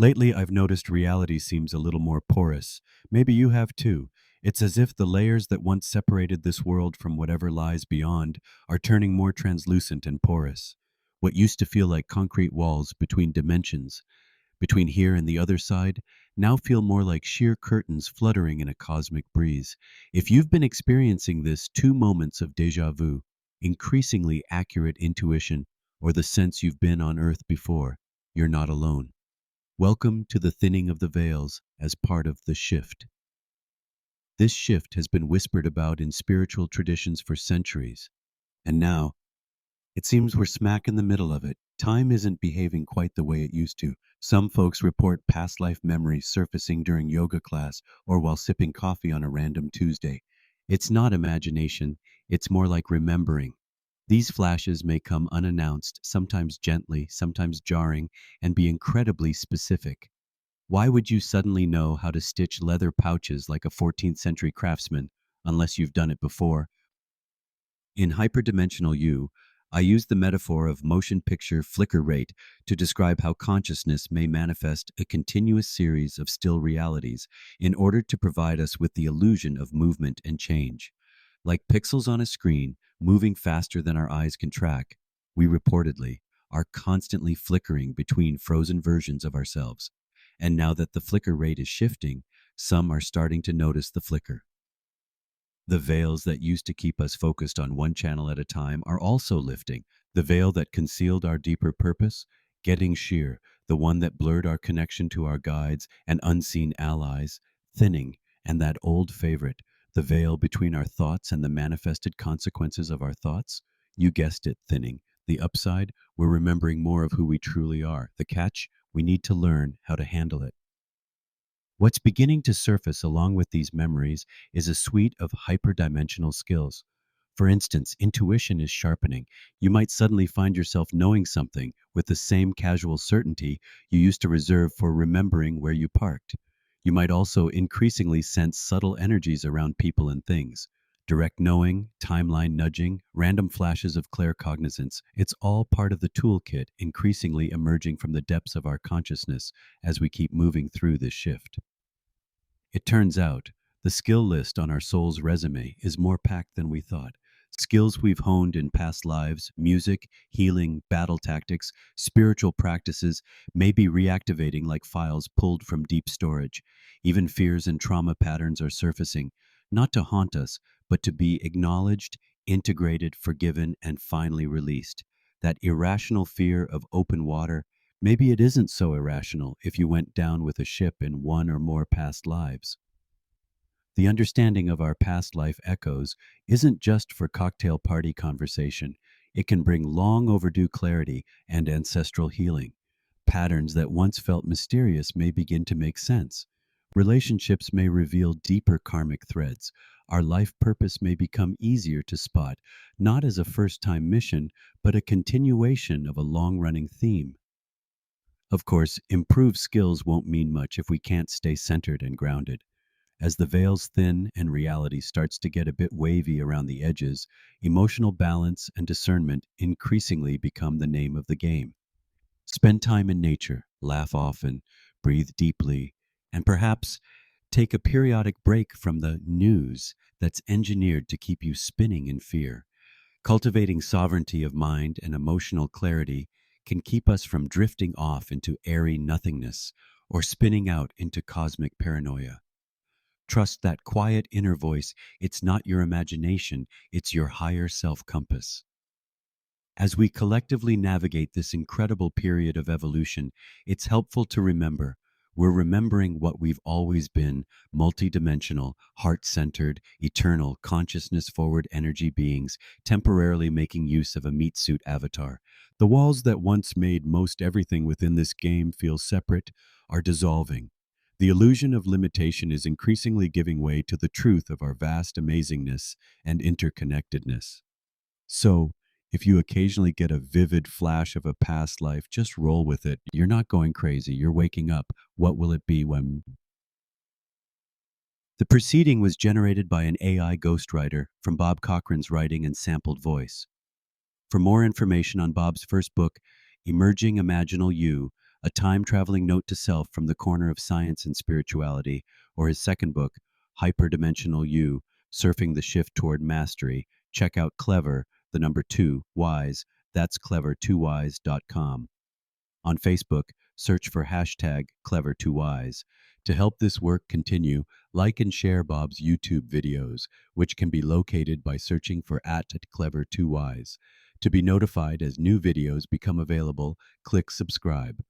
Lately, I've noticed reality seems a little more porous. Maybe you have too. It's as if the layers that once separated this world from whatever lies beyond are turning more translucent and porous. What used to feel like concrete walls between dimensions, between here and the other side, now feel more like sheer curtains fluttering in a cosmic breeze. If you've been experiencing this, two moments of deja vu, increasingly accurate intuition, or the sense you've been on Earth before, you're not alone. Welcome to the thinning of the veils as part of the shift. This shift has been whispered about in spiritual traditions for centuries, and now it seems we're smack in the middle of it. Time isn't behaving quite the way it used to. Some folks report past life memories surfacing during yoga class or while sipping coffee on a random Tuesday. It's not imagination, it's more like remembering. These flashes may come unannounced, sometimes gently, sometimes jarring, and be incredibly specific. Why would you suddenly know how to stitch leather pouches like a 14th century craftsman unless you've done it before? In Hyperdimensional U, I use the metaphor of motion picture flicker rate to describe how consciousness may manifest a continuous series of still realities in order to provide us with the illusion of movement and change. Like pixels on a screen, moving faster than our eyes can track, we reportedly are constantly flickering between frozen versions of ourselves. And now that the flicker rate is shifting, some are starting to notice the flicker. The veils that used to keep us focused on one channel at a time are also lifting. The veil that concealed our deeper purpose, getting sheer, the one that blurred our connection to our guides and unseen allies, thinning, and that old favorite, the veil between our thoughts and the manifested consequences of our thoughts. You guessed it, thinning. The upside, we're remembering more of who we truly are. The catch, we need to learn how to handle it. What's beginning to surface along with these memories is a suite of hyperdimensional skills. For instance, intuition is sharpening. You might suddenly find yourself knowing something with the same casual certainty you used to reserve for remembering where you parked. You might also increasingly sense subtle energies around people and things. Direct knowing, timeline nudging, random flashes of claircognizance, it's all part of the toolkit increasingly emerging from the depths of our consciousness as we keep moving through this shift. It turns out, the skill list on our soul's resume is more packed than we thought. Skills we've honed in past lives, music, healing, battle tactics, spiritual practices may be reactivating like files pulled from deep storage. Even fears and trauma patterns are surfacing, not to haunt us, but to be acknowledged, integrated, forgiven, and finally released. That irrational fear of open water, maybe it isn't so irrational if you went down with a ship in one or more past lives. The understanding of our past life echoes isn't just for cocktail party conversation. It can bring long overdue clarity and ancestral healing. Patterns that once felt mysterious may begin to make sense. Relationships may reveal deeper karmic threads. Our life purpose may become easier to spot, not as a first time mission, but a continuation of a long running theme. Of course, improved skills won't mean much if we can't stay centered and grounded. As the veils thin and reality starts to get a bit wavy around the edges, emotional balance and discernment increasingly become the name of the game. Spend time in nature, laugh often, breathe deeply, and perhaps take a periodic break from the news that's engineered to keep you spinning in fear. Cultivating sovereignty of mind and emotional clarity can keep us from drifting off into airy nothingness or spinning out into cosmic paranoia. Trust that quiet inner voice. It's not your imagination, it's your higher self compass. As we collectively navigate this incredible period of evolution, it's helpful to remember we're remembering what we've always been: multidimensional, heart centered, eternal, consciousness forward energy beings, temporarily making use of a meat suit avatar. The walls that once made most everything within this game feel separate are dissolving. The illusion of limitation is increasingly giving way to the truth of our vast amazingness and interconnectedness. So, if you occasionally get a vivid flash of a past life, just roll with it. You're not going crazy. You're waking up. What will it be when? The proceeding was generated by an AI ghostwriter from Bob Cochran's writing and sampled voice. For more information on Bob's first book, Emerging Imaginal You, A time-traveling note to self from the corner of science and spirituality, or his second book, Hyperdimensional You, Surfing the Shift Toward Mastery. Check out Clever, the number 2, Wise. That's clever2wise.com. On Facebook, search for hashtag Clever2Wise. To help this work continue, like and share Bob's YouTube videos, which can be located by searching for at Clever2Wise. To be notified as new videos become available, click subscribe.